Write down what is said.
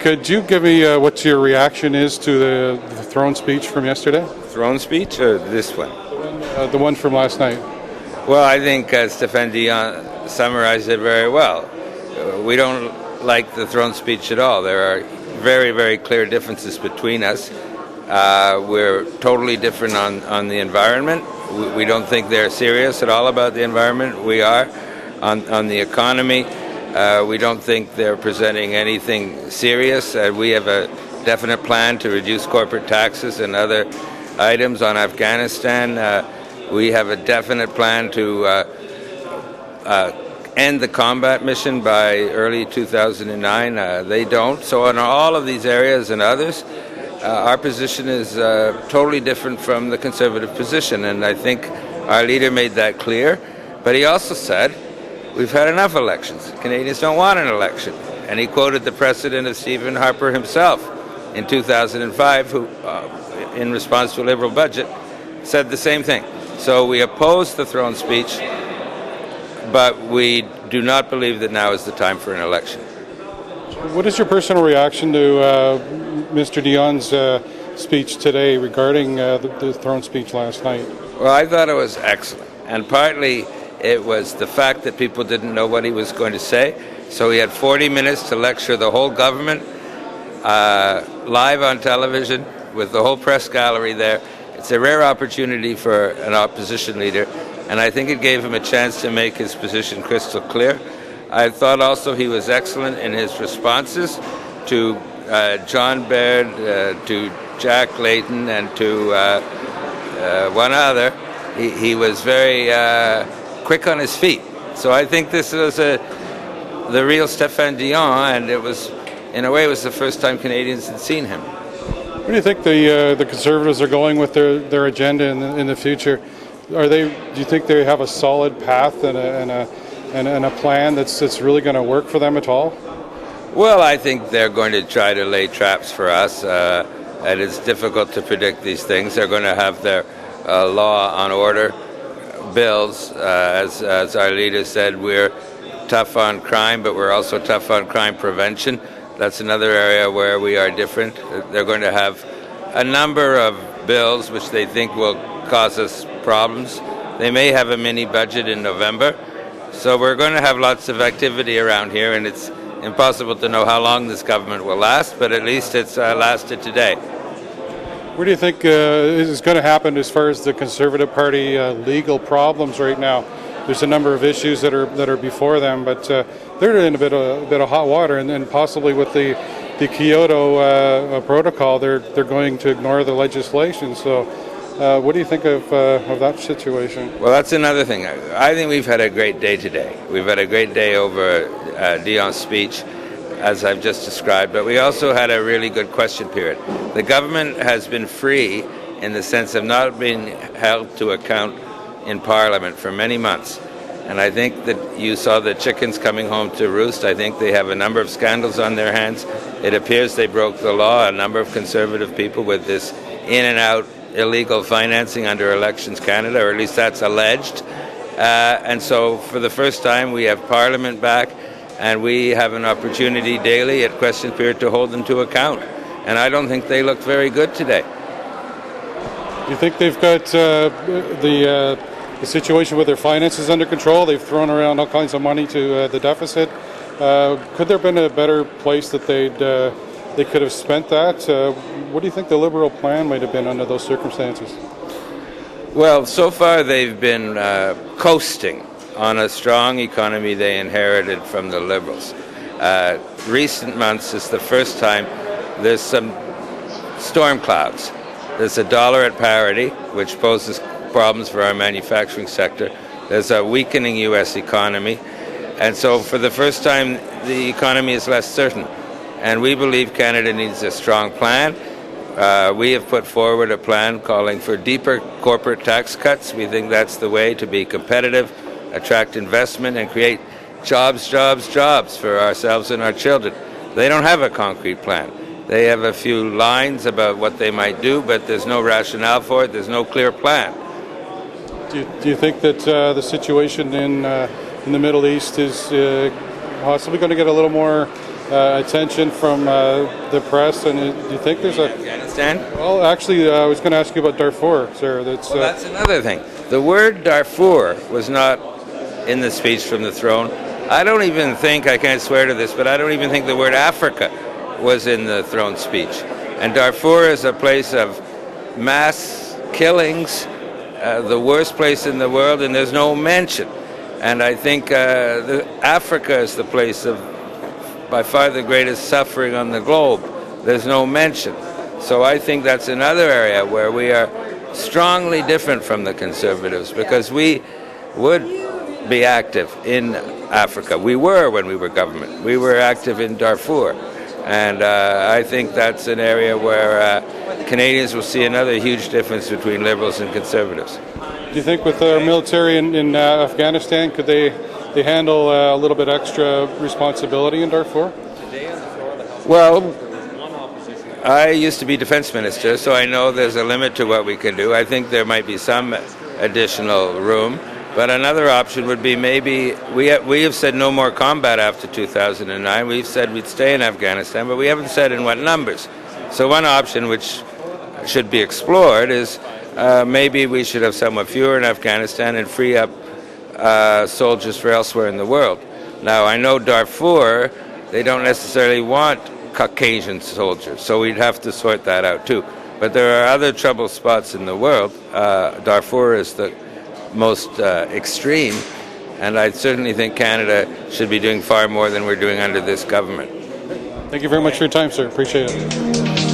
could you give me what your reaction is to the throne speech from yesterday? Throne speech or this one? The one from last night. Well, I think Stéphane Dion summarized it very well. We don't like the throne speech at all. There are very, very clear differences between us. We're totally different on the environment. We don't think they're serious at all about the environment. We are. On the economy, we don't think they're presenting anything serious. We have a definite plan to reduce corporate taxes and other items. On Afghanistan, we have a definite plan to end the combat mission by early 2009. They don't. So on all of these areas and others, our position is totally different from the Conservative position, and I think our leader made that clear. But he also said, we've had enough elections. Canadians don't want an election. And he quoted the precedent of Stephen Harper himself in 2005, who, in response to a Liberal budget, said the same thing. So we oppose the throne speech, but we do not believe that now is the time for an election. What is your personal reaction to Mr. Dion's speech today regarding the throne speech last night? Well, I thought it was excellent. And partly it was the fact that people didn't know what he was going to say. So he had 40 minutes to lecture the whole government, live on television, with the whole press gallery there. It's a rare opportunity for an opposition leader, and I think it gave him a chance to make his position crystal clear. I thought also he was excellent in his responses to John Baird, to Jack Layton, and to one other. He was very quick on his feet. So I think this was the real Stéphane Dion, and it was, in a way, it was the first time Canadians had seen him. Where do you think the Conservatives are going with their agenda in the future? Do you think they have a solid path and a plan that's really going to work for them at all? Well, I think they're going to try to lay traps for us, and it's difficult to predict these things. They're going to have their law on order bills. As our leader said, we're tough on crime, but we're also tough on crime prevention. That's another area where we are different. They're going to have a number of bills which they think will cause us problems. They may have a mini budget in November. So we're going to have lots of activity around here, and it's impossible to know how long this government will last, but at least it's lasted today. What do you think is going to happen as far as the Conservative Party legal problems right now? There's a number of issues that are before them, but they're in a bit of hot water, and possibly with the Kyoto Protocol, they're going to ignore the legislation. So, what do you think of that situation? Well, that's another thing. I think we've had a great day today. We've had a great day over Dion's speech, as I've just described, but we also had a really good question period. The government has been free in the sense of not being held to account in Parliament for many months. And I think that you saw the chickens coming home to roost. I think they have a number of scandals on their hands. It appears they broke the law, a number of Conservative people, with this in and out illegal financing under Elections Canada, or at least that's alleged. And so for the first time we have Parliament back, and we have an opportunity daily at question period to hold them to account. And I don't think they looked very good today. Do you think they've got the situation with their finances under control? They've thrown around all kinds of money to the deficit. Could there have been a better place that they could have spent that? What do you think the Liberal plan might have been under those circumstances? Well, so far they've been coasting on a strong economy they inherited from the Liberals. Recent months is the first time there's some storm clouds. There's a dollar at parity, which poses problems for our manufacturing sector. There's a weakening U.S. economy. And so for the first time, the economy is less certain. And we believe Canada needs a strong plan. We have put forward a plan calling for deeper corporate tax cuts. We think that's the way to be competitive, attract investment, and create jobs for ourselves and our children. They don't have a concrete plan. They have a few lines about what they might do, but there's no rationale for it. There's no clear plan. Do you think that the situation in the Middle East is possibly going to get a little more attention from the press, and do you think there's a... Afghanistan? Well, actually, I was going to ask you about Darfur, sir. That's another thing. The word Darfur was not in the speech from the throne. I don't even think, I can't swear to this, but I don't even think the word Africa was in the throne speech. And Darfur is a place of mass killings, the worst place in the world, and there's no mention. And I think Africa is the place of by far the greatest suffering on the globe. There's no mention. So I think that's another area where we are strongly different from the Conservatives, because we would be active in Africa. We were when we were government. We were active in Darfur. And I think that's an area where Canadians will see another huge difference between Liberals and Conservatives. Do you think with our military in Afghanistan, could they handle a little bit extra responsibility in Darfur? Well, I used to be defense minister, so I know there's a limit to what we can do. I think there might be some additional room. But another option would be maybe, we have said no more combat after 2009. We've said we'd stay in Afghanistan, but we haven't said in what numbers. So one option which should be explored is maybe we should have somewhat fewer in Afghanistan and free up soldiers for elsewhere in the world. Now, I know Darfur, they don't necessarily want Caucasian soldiers, so we'd have to sort that out too. But there are other trouble spots in the world. Darfur is the most extreme, and I certainly think Canada should be doing far more than we're doing under this government. Thank you very much for your time, sir. Appreciate it.